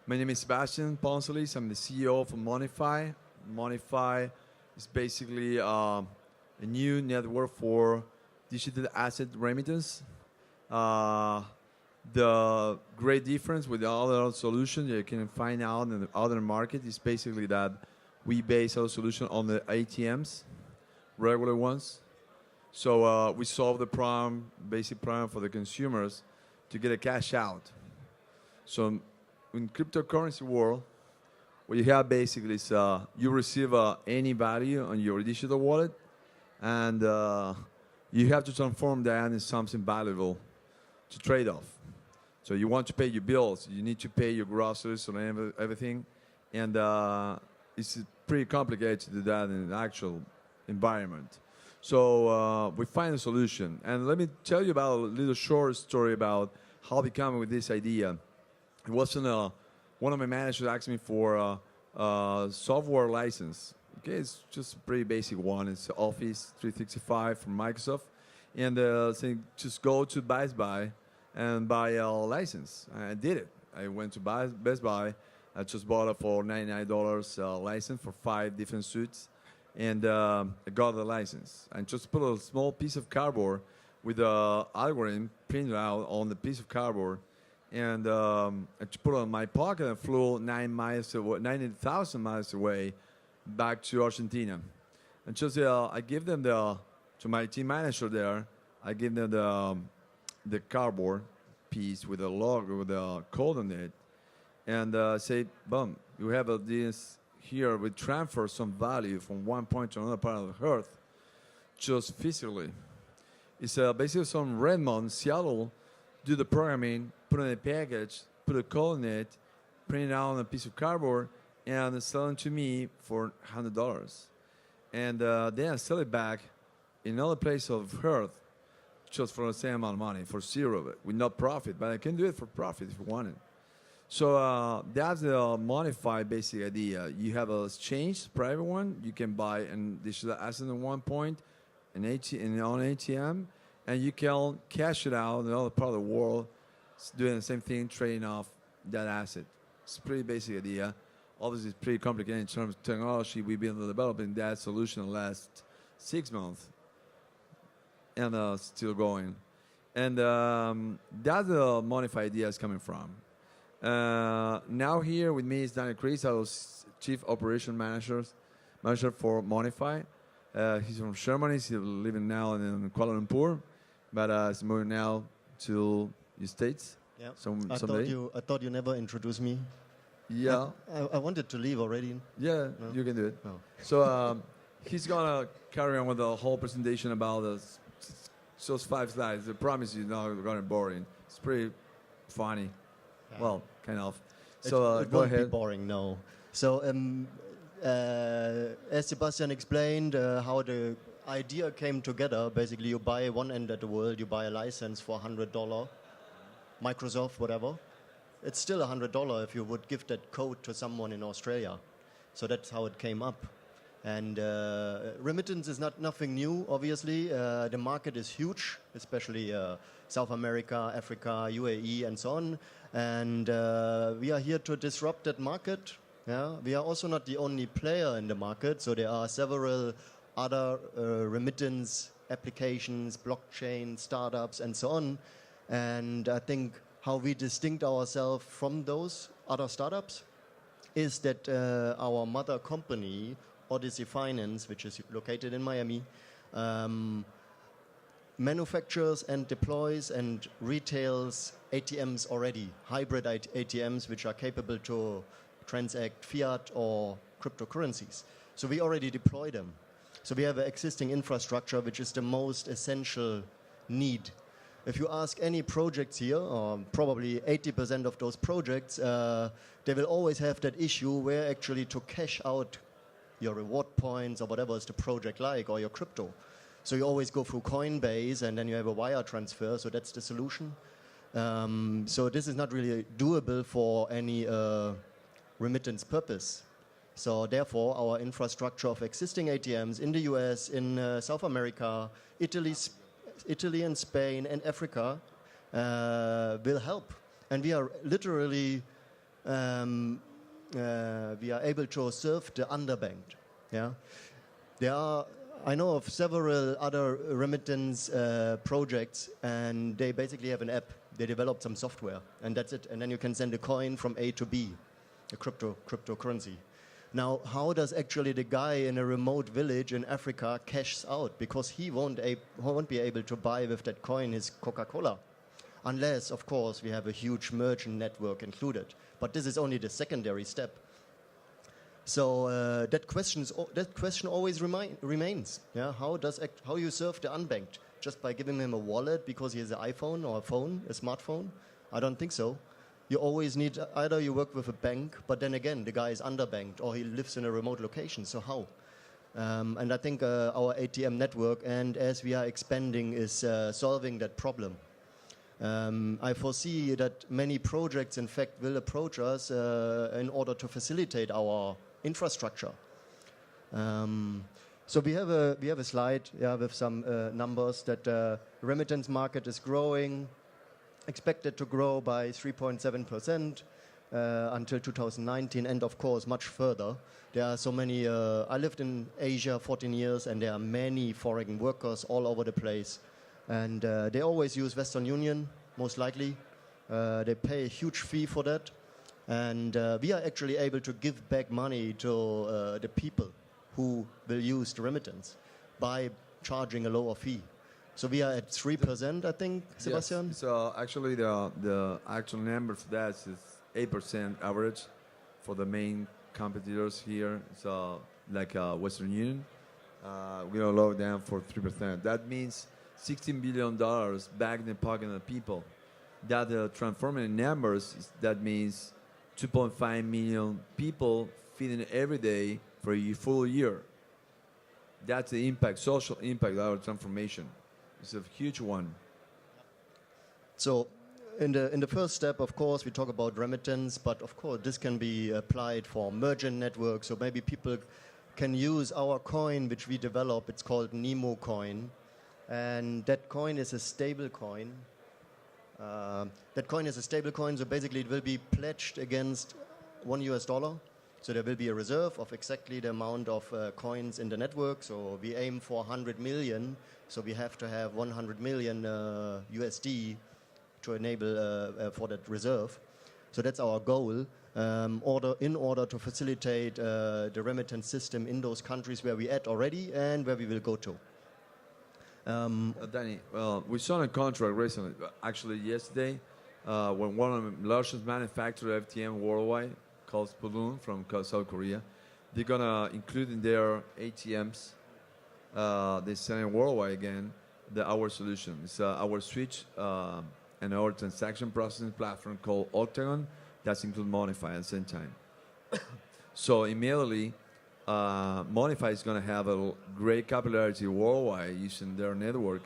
My name is Sebastian Ponsolis. I'm the CEO of MoneyFi. MoneyFi is basically a new network for digital asset remittance. The great difference with the other solution you can find out in the other market is basically that we base our solution on the ATMs, regular ones. So we solve the problem, basic problem for the consumers to get a cash out. So in cryptocurrency world, what you have basically is you receive any value on your digital wallet, and you have to transform that into something valuable to trade off. So you want to pay your bills, you need to pay your groceries and everything, and it's pretty complicated to do that in an actual environment. So we find a solution, and let me tell you about a little short story about how we came with this idea. It wasn't one of my managers asked me for a software license. Okay, it's just a pretty basic one. It's Office 365 from Microsoft, and saying just go to Best Buy and buy a license. I did it. I went to Best Buy. I just bought it for $99 license for 5 different suits, and I got the license. And just put a small piece of cardboard with the algorithm printed out on the piece of cardboard, and I just put it in my pocket and flew 90,000 miles away back to Argentina. And just I give them to my team manager there, I give them the cardboard piece with a logo, with a code on it, and say, boom, you have this here. We transfer some value from one point to another part of the earth, just physically. It's basically some Redmond, Seattle, do the programming, put it in a package, put a code in it, print it out on a piece of cardboard, and sell it to me for $100. And then I sell it back in another place of earth just for the same amount of money, for zero of it, with no profit. But I can do it for profit if you want it. So that's the MoneyFi basic idea. You have an exchange, private one. You can buy an digital asset at one point, on ATM, and you can cash it out in another part of the world, doing the same thing, trading off that asset. It's a pretty basic idea. Obviously, it's pretty complicated in terms of technology. We've been developing that solution the last 6 months, and still going. And that's the MoneyFi idea is coming from. Now here with me is Daniel Chris, our Chief Operation Manager for MoneyFi. He's from Germany. He's living now in Kuala Lumpur, but he's moving now to the States. Yeah. Someday. I thought you never introduced me. Yeah. I wanted to leave already. Yeah, no? You can do it. No. So he's gonna carry on with the whole presentation about those 5 slides. I promise you, not gonna be boring. It's pretty funny. Yeah. Well, kind of. So it go won't ahead. be boring, no. So as Sebastian explained, how the idea came together. Basically, you buy one end of the world, you buy a license for $100, Microsoft, whatever. It's still $100 if you would give that code to someone in Australia. So that's how it came up. And remittance is nothing new, obviously. The market is huge, especially South America, Africa, UAE, and so on. And we are here to disrupt that market. Yeah? We are also not the only player in the market. So there are several other remittance applications, blockchain, startups, and so on. And I think how we distinct ourselves from those other startups is that our mother company, Odyssey Finance, which is located in Miami, manufactures and deploys and retails ATMs already, hybrid ATMs which are capable to transact fiat or cryptocurrencies. So we already deploy them. So we have an existing infrastructure which is the most essential need. If you ask any projects here, probably 80% of those projects, they will always have that issue where actually to cash out your reward points or whatever is the project like, or your crypto. So you always go through Coinbase and then you have a wire transfer, so that's the solution. So this is not really doable for any remittance purpose. So therefore, our infrastructure of existing ATMs in the US, in South America, Italy and Spain and Africa will help. And we are literally we are able to serve the underbanked. Yeah, I know of several other remittance projects, and they basically have an app. They developed some software, and that's it. And then you can send a coin from A to B, a cryptocurrency. Now, how does actually the guy in a remote village in Africa cash out? Because he won't be able to buy with that coin his Coca-Cola, unless, of course, we have a huge merchant network included. But this is only the secondary step. So that question always remains. Yeah, how you serve the unbanked? Just by giving him a wallet because he has an iPhone or a smartphone? I don't think so. You always need, either you work with a bank, but then again, the guy is underbanked or he lives in a remote location, so how? And I think our ATM network, and as we are expanding, is solving that problem. I foresee that many projects, in fact, will approach us in order to facilitate our infrastructure. So we have a slide with some numbers that remittance market is growing, expected to grow by 3.7% until 2019, and of course much further. There are so many. I lived in Asia 14 years, and there are many foreign workers all over the place, and they always use Western Union, most likely. They pay a huge fee for that, and we are actually able to give back money to the people who will use the remittance by charging a lower fee. So we are at 3%, I think, Sebastian? Yes. So actually the actual number for that is 8% average for the main competitors here. So like Western Union, we are low down for 3%. That means $16 billion back in the pocket of the people. That transforming in numbers, that means 2.5 million people feeding every day for a full year. That's the impact, social impact of our transformation. It's a huge one. So in the first step, of course, we talk about remittance, but of course this can be applied for merchant networks. So maybe people can use our coin, which we develop. It's called Nemo coin. And that coin is a stable coin. That coin is a stable coin, so basically it will be pledged against $1. So there will be a reserve of exactly the amount of coins in the network. So we aim for 100 million. So we have to have 100 million USD to enable for that reserve. So that's our goal in order to facilitate the remittance system in those countries where we at already and where we will go to. Danny, we signed a contract recently, actually yesterday, when one of the largest manufacturers of FTM worldwide, called Spulun from South Korea, they're going to include in their ATMs, they're selling worldwide again, our solution. It's our switch and our transaction processing platform called Octagon. That's include MoneyFi at the same time. So immediately, MoneyFi is going to have a great capillarity worldwide using their network,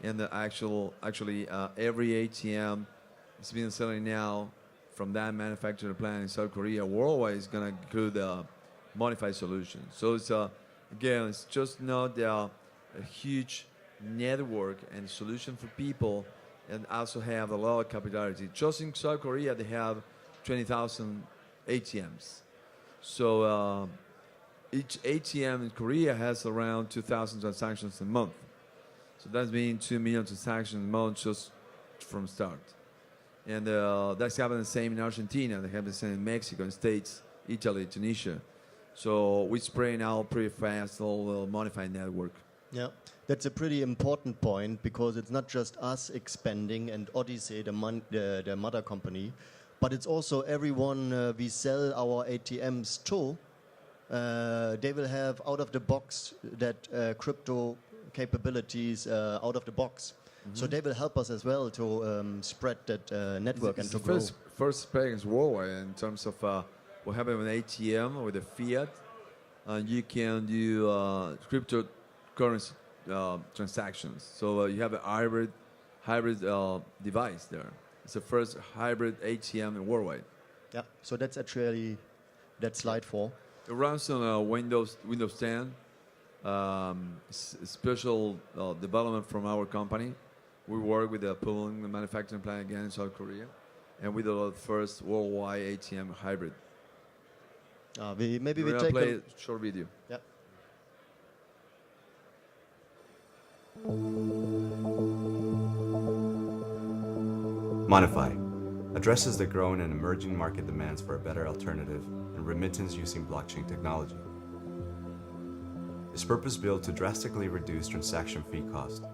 and actually every ATM is being selling now from that manufacturer plant in South Korea worldwide is going to include a MoneyFi solution. So it's again, it's just not a huge network and solution for people, and also have a lot of capillarity. Just in South Korea, they have 20,000 ATMs. So each ATM in Korea has around 2,000 transactions a month. So that's mean 2 million transactions a month just from start. And that's happening the same in Argentina. They have the same in Mexico, in States, Italy, Tunisia. So we're spraying out pretty fast all the MoneyFi network. Yeah, that's a pretty important point, because it's not just us expanding and Odyssey, the mother company, but it's also everyone we sell our ATMs to. They will have out of the box that crypto capabilities out of the box. Mm-hmm. So they will help us as well to spread that network and to grow. First experience worldwide in terms of what happened with ATM with the fiat. You can do cryptocurrency transactions. So you have a hybrid device there. It's the first hybrid ATM in worldwide. Yeah. So that's actually that slide 4. It runs on Windows 10. Special development from our company. We work with the pooling the manufacturing plant again in South Korea. and we developed first worldwide ATM hybrid. Maybe we We're gonna take play a short video. Yeah. MoneyFi addresses the growing and emerging market demands for a better alternative in remittance using blockchain technology. It's purpose-built to drastically reduce transaction fee cost,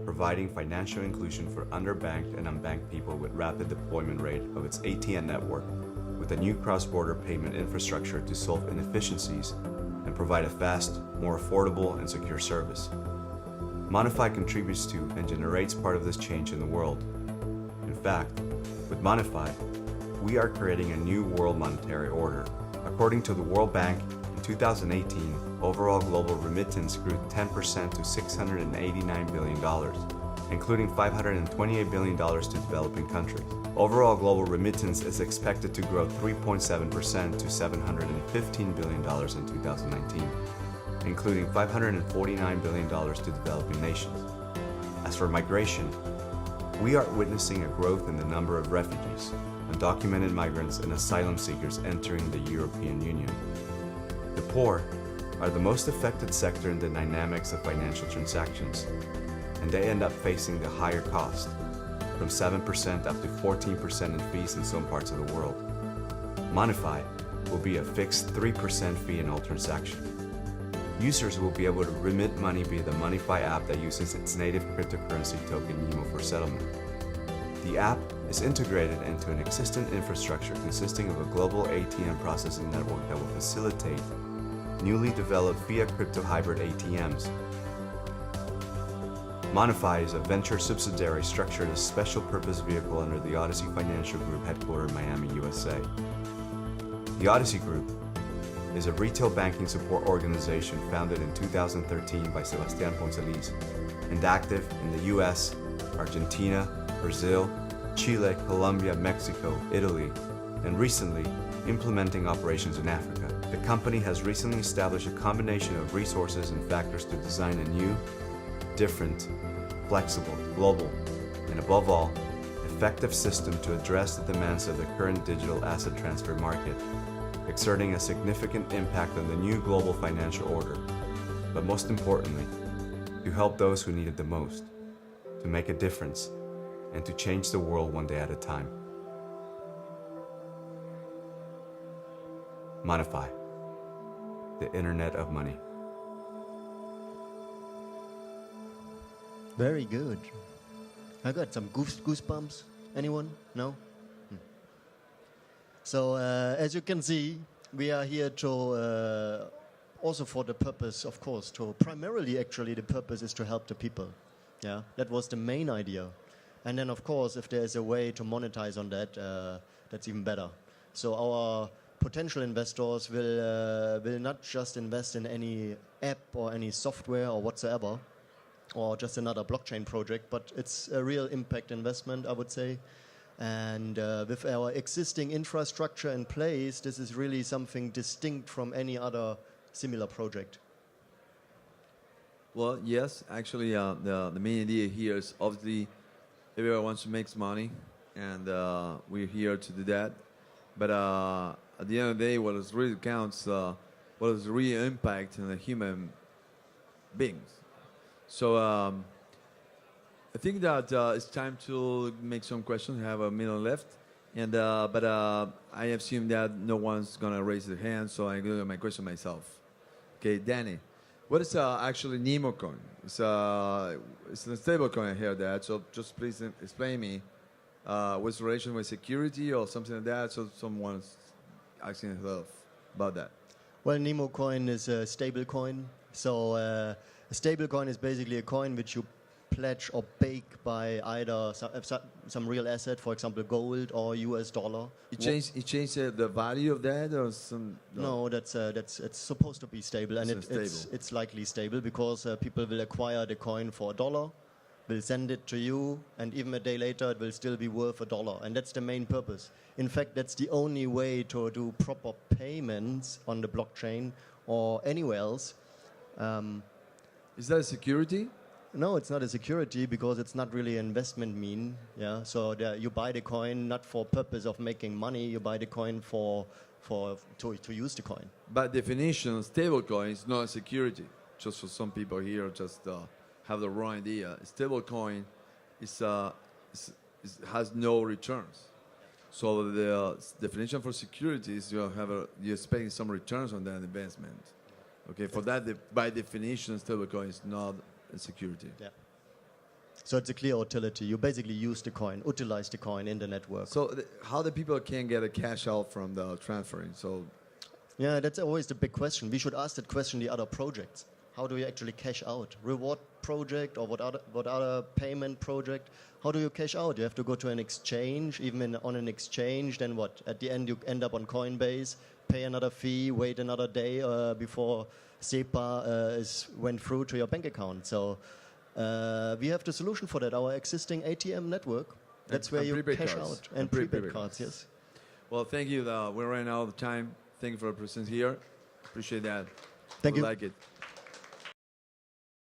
providing financial inclusion for underbanked and unbanked people with rapid deployment rate of its ATM network, with a new cross-border payment infrastructure to solve inefficiencies and provide a fast, more affordable and secure service. MoneyFi contributes to and generates part of this change in the world. In fact, with MoneyFi, we are creating a new world monetary order. According to the World Bank, in 2018, overall global remittance grew 10% to $689 billion, including $528 billion to developing countries. Overall global remittance is expected to grow 3.7% to $715 billion in 2019, including $549 billion to developing nations. As for migration, we are witnessing a growth in the number of refugees, undocumented migrants, and asylum seekers entering the European Union. The poor are the most affected sector in the dynamics of financial transactions, and they end up facing the higher cost, from 7% up to 14% in fees in some parts of the world. MoneyFi will be a fixed 3% fee in all transactions. Users will be able to remit money via the MoneyFi app that uses its native cryptocurrency token NEMO for settlement. The app is integrated into an existing infrastructure consisting of a global ATM processing network that will facilitate newly developed fiat crypto hybrid ATMs. MoneyFi is a venture subsidiary structured as a special purpose vehicle under the Odyssey Financial Group headquartered in Miami, USA. The Odyssey Group is a retail banking support organization founded in 2013 by Sebastian Poncelis and active in the US, Argentina, Brazil, Chile, Colombia, Mexico, Italy, and recently implementing operations in Africa. The company has recently established a combination of resources and factors to design a new, different, flexible, global, and above all, effective system to address the demands of the current digital asset transfer market, exerting a significant impact on the new global financial order, but most importantly, to help those who need it the most, to make a difference, and to change the world one day at a time. MoneyFi, the Internet of Money. Very good. I got some goosebumps. Anyone? No? So as you can see, we are here to also for the purpose, of course, to primarily actually the purpose is to help the people. Yeah, that was the main idea. And then of course, if there is a way to monetize on that, that's even better. So our potential investors will not just invest in any app or any software or whatsoever, or just another blockchain project, but it's a real impact investment, I would say. And with our existing infrastructure in place, this is really something distinct from any other similar project. Well, yes, actually, the main idea here is obviously everyone wants to make money, and we're here to do that. But at the end of the day, what is really counts, what is the real impact on the human beings. So I think that it's time to make some questions. We have a minute left, and but I assume that no one's gonna raise their hand, so I'm gonna do my question myself. Okay, Danny, what is actually Nemo coin? It's a stable coin. I hear that. So just please explain me what's the relation with security or something like that. So someone's asking about that. Well, Nemo coin is a stable coin. So a stable coin is basically a coin which you pledge or bake by either some real asset, for example, gold or US dollar. It changed the value of that, or some? No, that's it's supposed to be stable, and it's likely stable because people will acquire the coin for $1, will send it to you, and even a day later it will still be worth $1, and that's the main purpose. In fact, that's the only way to do proper payments on the blockchain or anywhere else. Is that a security? No, it's not a security because it's not really an investment mean. Yeah, so you buy the coin not for purpose of making money. You buy the coin to use the coin. By definition, stablecoin is not a security. Just for some people here, just have the wrong idea. Stablecoin has no returns. So the definition for security is you're expecting some returns on that investment. Okay, for that, by definition, stablecoin is not a security. Yeah. So it's a clear utility. You basically use the coin, utilize the coin in the network. So how the people can get a cash out from the transferring? So yeah, that's always the big question. We should ask that question the other projects. How do you actually cash out? Reward project or what other payment project? How do you cash out? You have to go to an exchange, even on an exchange, then what? At the end, you end up on Coinbase, pay another fee, wait another day before SEPA went through to your bank account. So we have the solution for that, our existing ATM network. That's where you cash out. And prepaid cards, yes. Well, thank you. We're running out of time. Thank you for your presence here. Appreciate that. Thank you. Like it.